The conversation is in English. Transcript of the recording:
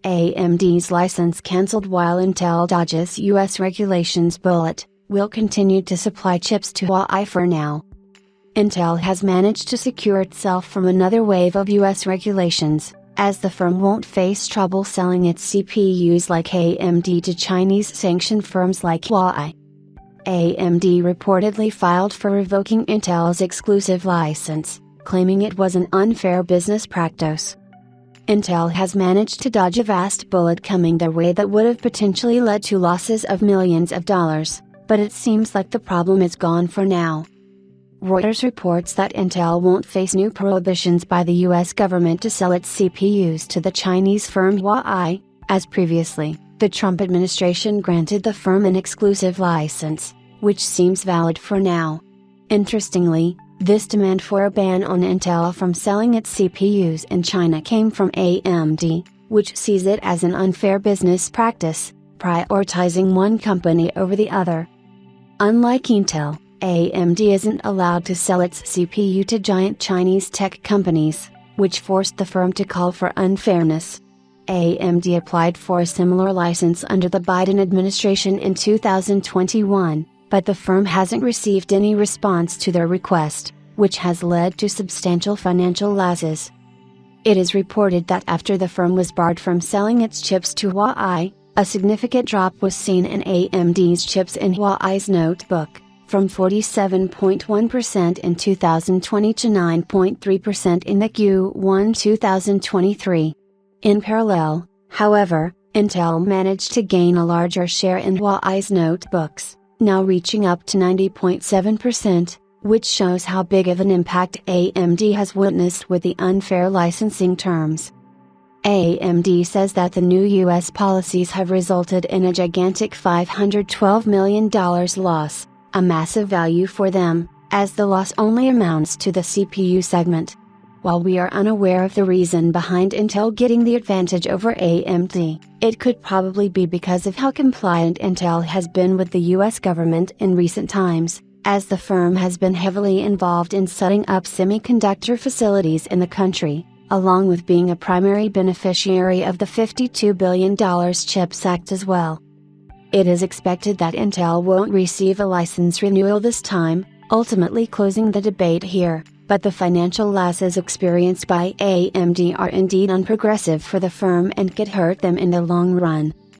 AMD's license cancelled while Intel dodges US regulations bullet, will continue to supply chips to Huawei for now. Intel has managed to secure itself from another wave of US regulations, as the firm won't face trouble selling its CPUs like AMD to Chinese sanctioned firms like Huawei. AMD reportedly filed for revoking Intel's exclusive license, claiming it was an unfair business practice. Intel has managed to dodge a vast bullet coming their way that would have potentially led to losses of millions of dollars, but it seems like the problem is gone for now. Reuters reports that Intel won't face new prohibitions by the US government to sell its CPUs to the Chinese firm Huawei, as previously, the Trump administration granted the firm an exclusive license, which seems valid for now. Interestingly, this demand for a ban on Intel from selling its CPUs in China came from AMD, which sees it as an unfair business practice, prioritizing one company over the other. Unlike Intel, AMD isn't allowed to sell its CPU to giant Chinese tech companies, which forced the firm to call for unfairness. AMD applied for a similar license under the Biden administration in 2021, but the firm hasn't received any response to their request, which has led to substantial financial losses. It is reported that after the firm was barred from selling its chips to Huawei, a significant drop was seen in AMD's chips in Huawei's notebook, from 47.1% in 2020 to 9.3% in the Q1 2023. In parallel, however, Intel managed to gain a larger share in Huawei's notebooks, now reaching up to 90.7%, which shows how big of an impact AMD has witnessed with the unfair licensing terms. AMD says that the new US policies have resulted in a gigantic $512 million loss, a massive value for them, as the loss only amounts to the CPU segment. While we are unaware of the reason behind Intel getting the advantage over AMD, it could probably be because of how compliant Intel has been with the US government in recent times, as the firm has been heavily involved in setting up semiconductor facilities in the country, along with being a primary beneficiary of the $52 billion CHIPS Act as well. It is expected that Intel won't receive a license renewal this time, ultimately closing the debate here. But the financial losses experienced by AMD are indeed unprogressive for the firm and could hurt them in the long run.